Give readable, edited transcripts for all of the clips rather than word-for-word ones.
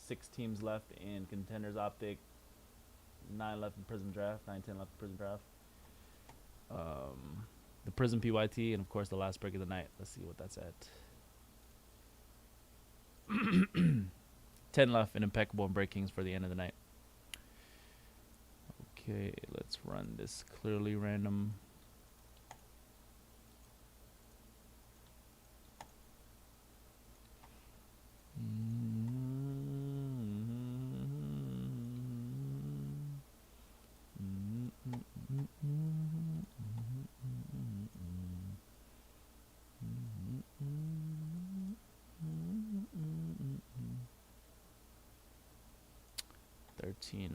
6 teams left in Contenders Optic, 9 left in Prism Draft, 9, 10 left in Prism Draft. The Prism PYT, and of course the last break of the night. Let's see what that's at. 10 left in Impeccable and Breakings for the end of the night. Okay, let's run this clearly random.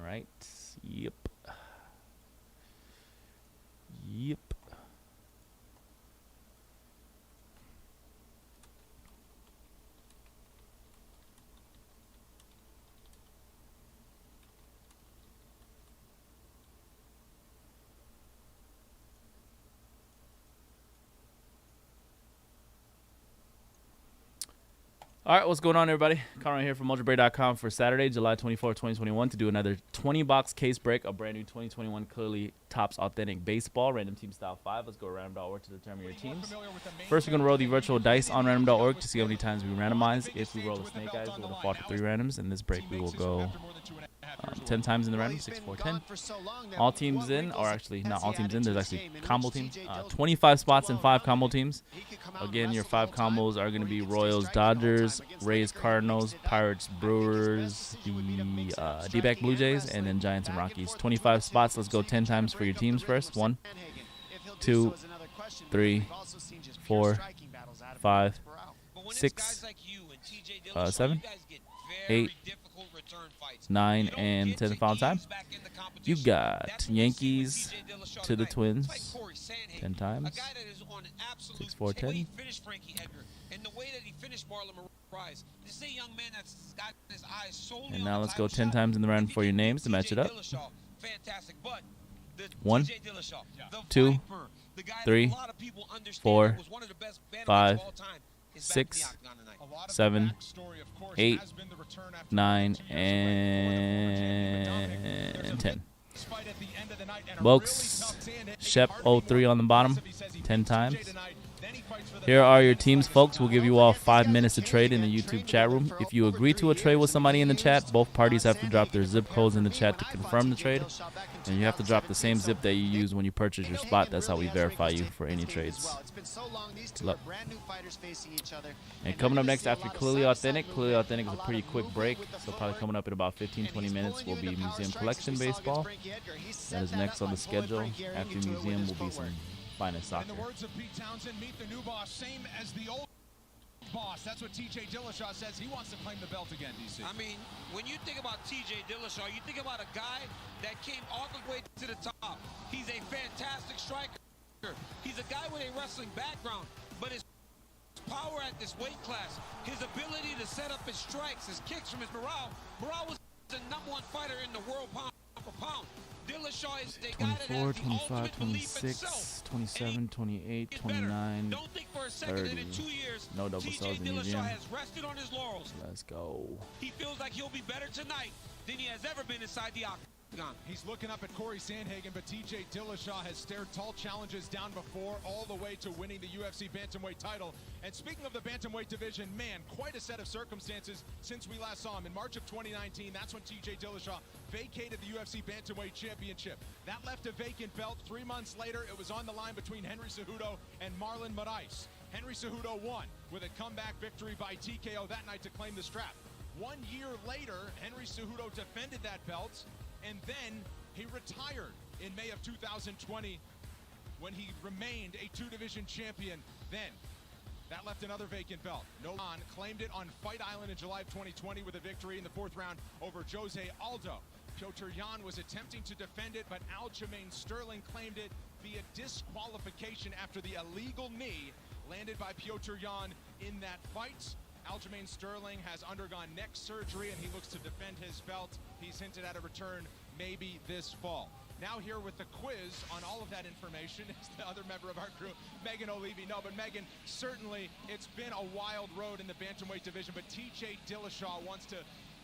Right? Yep. Yep. All right, what's going on, everybody? Conrad here from Mojobreak.com for Saturday, July 24, 2021, to do another 20-box case break of brand new 2021 Clearly Topps Authentic Baseball, random team style 5. Let's go random.org to determine your teams. First, we're going to roll the virtual dice on random.org to see how many times we randomize. If we roll a snake eyes, we'll default to 3 randoms. In this break, we will go 10 times in the random, 6, 4, 10. All teams in, or actually not all teams in, there's actually combo teams. 25 spots in 5 combo teams. Again, your 5 combos are going to be Royals, Dodgers, Rays, Cardinals, Pirates, Brewers, the D-back Blue Jays, and then Giants and Rockies. 25 spots. Let's go 10 times for your teams first. 1, 2, 3, 4, 5, 6, 7, 8, 9, and 10 the final time. You got Yankees to the Twins 10 times. 6, 4, 10. And now let's go 10 times in the round for your names to match it up. 1, 2, 3, 4, 5, 6, 7, 8, 9, and 10. Folks, Shep 03 on the bottom, 10 times. Here are your teams, folks. We'll give you all 5 minutes to trade in the YouTube chat room. If you agree to a trade with somebody in the chat, both parties have to drop their zip codes in the chat to confirm the trade. And you have to drop the same zip that you use when you purchase your spot. That's how we verify you for any trades. Good luck. And coming up next after Clearly Authentic. Clearly Authentic is a pretty quick break. So probably coming up in about 15-20 minutes will be Museum Collection Baseball. That is next on the schedule. After Museum will be some finest soccer. In the words of Pete Townsend, meet the new boss, same as the old boss. That's what TJ Dillashaw says. He wants to claim the belt again, DC. I mean, when you think about TJ Dillashaw, you think about a guy that came all the way to the top. He's a fantastic striker. He's a guy with a wrestling background, but his power at this weight class, his ability to set up his strikes, his kicks from his morale was the #1 fighter in the world pound for pound. Dillashaw is the guy that has 25, 26, 27, 28, 29, 30. No double cells in Museum. Let's go. He feels like he'll be better tonight than he has ever been inside the octagon. He's looking up at Corey Sandhagen, but TJ Dillashaw has stared tall challenges down before, all the way to winning the UFC Bantamweight title. And speaking of the Bantamweight division, man, quite a set of circumstances since we last saw him. In March of 2019, that's when TJ Dillashaw vacated the UFC Bantamweight Championship. That left a vacant belt. 3 months later, it was on the line between Henry Cejudo and Marlon Moraes. Henry Cejudo won with a comeback victory by TKO that night to claim the strap. 1 year later, Henry Cejudo defended that belt, and then he retired in May of 2020 when he remained a 2-division champion. Then that left another vacant belt. Nolan claimed it on Fight Island in July of 2020 with a victory in the 4th round over Jose Aldo. Piotr Jan was attempting to defend it, but Aljamain Sterling claimed it via disqualification after the illegal knee landed by Piotr Jan in that fight. Aljamain Sterling has undergone neck surgery, and he looks to defend his belt. He's hinted at a return maybe this fall. Now here with the quiz on all of that information is the other member of our crew, Megan O'Leary. No, but Megan, certainly it's been a wild road in the bantamweight division, but TJ Dillashaw wants to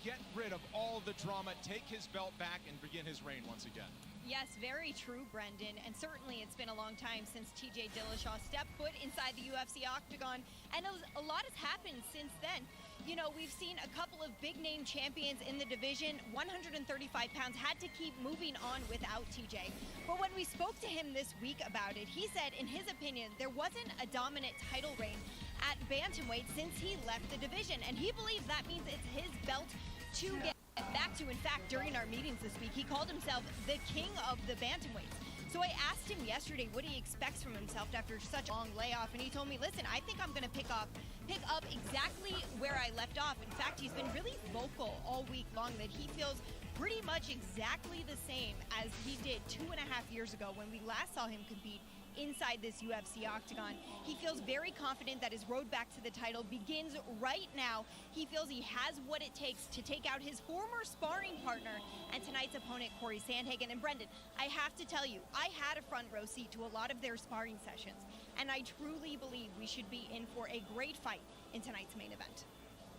get rid of all the drama, take his belt back, and begin his reign once again. Yes, very true, Brendan. And certainly it's been a long time since TJ Dillashaw stepped foot inside the UFC octagon. And a lot has happened since then. You know, we've seen a couple of big-name champions in the division. 135 pounds had to keep moving on without TJ. But when we spoke to him this week about it, he said, in his opinion, there wasn't a dominant title reign at bantamweight since he left the division. And he believes that means it's his belt to get back to. In fact, during our meetings this week, he called himself the king of the bantamweights. So I asked him yesterday what he expects from himself after such a long layoff, and he told me, listen, I think I'm going to pick up exactly where I left off. In fact, he's been really vocal all week long that he feels pretty much exactly the same as he did 2.5 years ago when we last saw him compete inside this UFC octagon. He feels very confident that his road back to the title begins right now. He feels he has what it takes to take out his former sparring partner and tonight's opponent, Corey Sandhagen. And Brendan, I have to tell you, I had a front row seat to a lot of their sparring sessions, and I truly believe we should be in for a great fight in tonight's main event.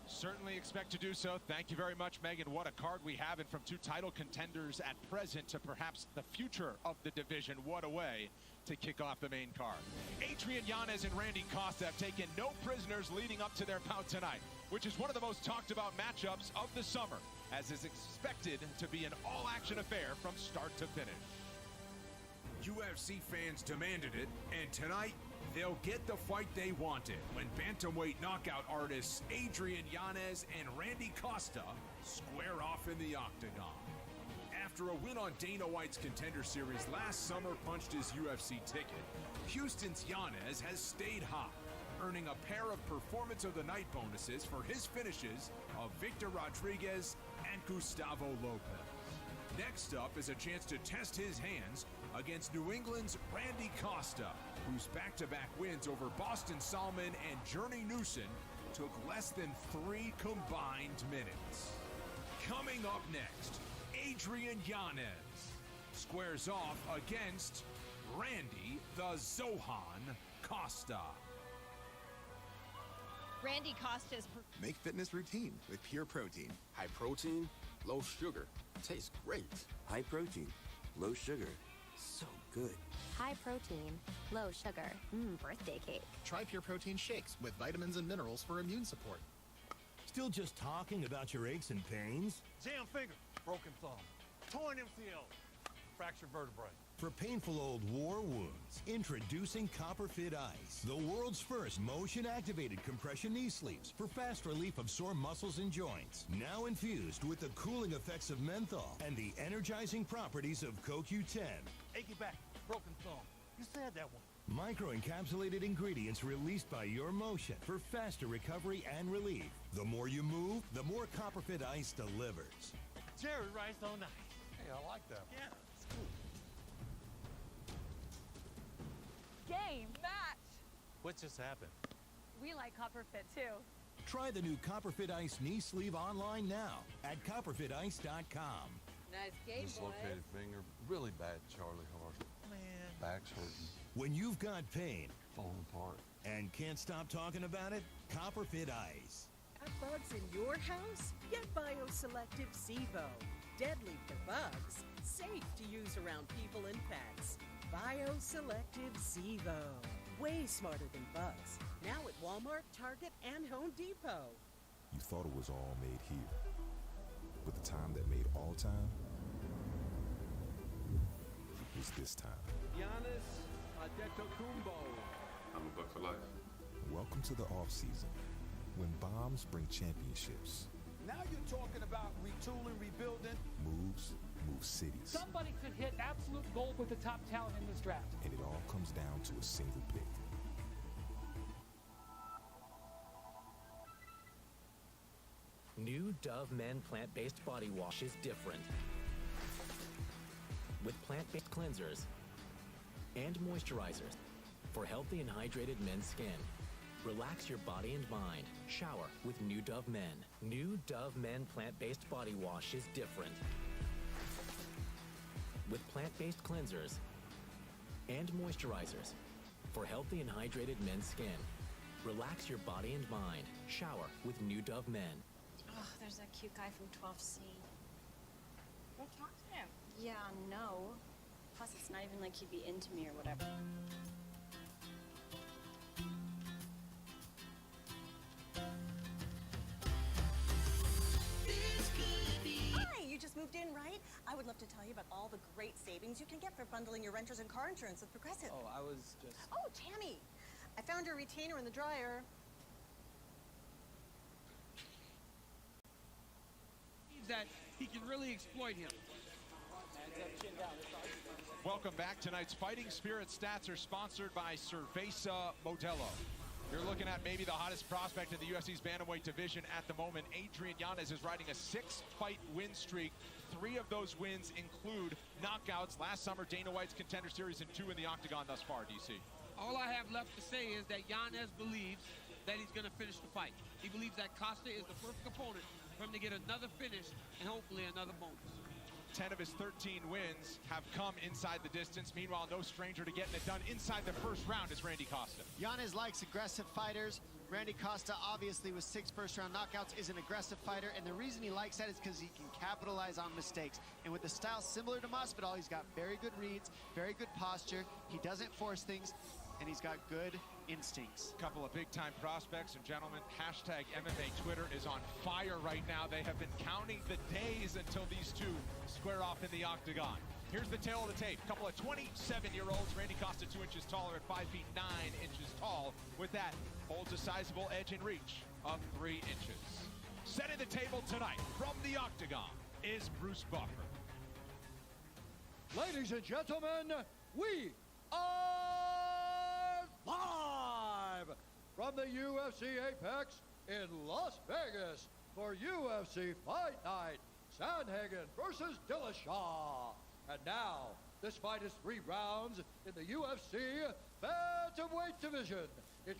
Certainly expect to do so. Thank you very much, Megan. What a card we have, and from two title contenders at present to perhaps the future of the division. What a way to kick off the main card. Adrian Yanez and Randy Costa have taken no prisoners leading up to their bout tonight, which is one of the most talked about matchups of the summer, as is expected to be an all-action affair from start to finish. UFC fans demanded it, and tonight they'll get the fight they wanted when bantamweight knockout artists Adrian Yanez and Randy Costa square off in the octagon. After a win on Dana White's Contender Series last summer punched his UFC ticket, Houston's Yanez has stayed hot, earning a pair of Performance of the Night bonuses for his finishes of Victor Rodriguez and Gustavo Lopez. Next up is a chance to test his hands against New England's Randy Costa, whose back-to-back wins over Boston Salmon and Journey Newson took less than 3 combined minutes. Coming up next, Adrian Yanez squares off against Randy the Zohan Costa. Randy Costa's... Make fitness routine with Pure Protein. High protein, low sugar. Tastes great. High protein, low sugar. So good. High protein, low sugar. Birthday cake. Try Pure Protein shakes with vitamins and minerals for immune support. Still just talking about your aches and pains? Jammed finger, broken thumb, torn MCL, fractured vertebrae. For painful old war wounds, introducing Copperfit Ice, the world's first motion-activated compression knee sleeves for fast relief of sore muscles and joints. Now infused with the cooling effects of menthol and the energizing properties of CoQ10. Achy back, broken thumb. You said that one. Microencapsulated ingredients released by your motion for faster recovery and relief. The more you move, the more Copperfit Ice delivers. Jerry Rice on ice. Hey, I like that. Yeah, it's cool. Game, match. What just happened? We like Copperfit too. Try the new Copperfit Ice knee sleeve online now at copperfitice.com. Nice game, Dislocated finger, really bad, Charlie Hart. Man. Back's hurting, When you've got pain falling apart. and can't stop talking about it, Copperfit Ice. Got bugs in your house? Get Bioselective Zevo. Deadly for bugs, safe to use around people and pets. Bioselective Zevo. Way smarter than bugs. Now at Walmart, Target, and Home Depot. You thought it was all made here, but the time that made all time was this time. Giannis Antetokounmpo. I'm a buck for life. Welcome to the off-season, when bombs bring championships. Now you're talking about retooling, rebuilding. Moves move cities. Somebody could hit absolute gold with the top talent in this draft. And it all comes down to a single pick. New Dove Men plant-based body wash is different. With plant-based cleansers and moisturizers for healthy and hydrated men's skin. Relax your body and mind. Shower with New Dove Men. New Dove Men plant-based body wash is different. With plant-based cleansers and moisturizers for healthy and hydrated men's skin. Relax your body and mind. Shower with New Dove Men. there's that cute guy from 12C. Go talk to him. Yeah, no. Plus, it's not even like he'd be into me or whatever. Hi, you just moved in, right? I would love to tell you about all the great savings you can get for bundling your renters and car insurance with Progressive. Oh, I was just... Oh, Tammy, I found your retainer in the dryer. That he can really exploit him. Welcome back. Tonight's Fighting Spirit Stats are sponsored by Cerveza Modelo. You're looking at maybe the hottest prospect in the UFC's bantamweight division at the moment. Adrian Yanez is riding a 6-fight win streak. 3 of those wins include knockouts. Last summer, Dana White's Contender Series and 2 in the octagon thus far, DC. All I have left to say is that Yanez believes that he's going to finish the fight. He believes that Costa is the perfect opponent for him to get another finish and hopefully another bonus. 10 of his 13 wins have come inside the distance. Meanwhile, no stranger to getting it done inside the first round is Randy Costa. Yanez likes aggressive fighters. Randy Costa, obviously with 6 first-round knockouts, is an aggressive fighter, and the reason he likes that is because he can capitalize on mistakes. And with the style similar to Masvidal, he's got very good reads, very good posture. He doesn't force things, and he's got good instincts. Couple of big-time prospects, and gentlemen, hashtag MMA Twitter is on fire right now. They have been counting the days until these two square off in the octagon. Here's the tail of the tape. Couple of 27-year-olds. Randy Costa 2 inches taller at 5 feet 9 inches tall. With that, holds a sizable edge in reach of 3 inches. Setting the table tonight from the octagon is Bruce Buffer. Ladies and gentlemen, we are live from the UFC Apex in Las Vegas for UFC Fight Night, Sandhagen versus Dillashaw. And now, this fight is 3 rounds in the UFC Bantamweight division. It's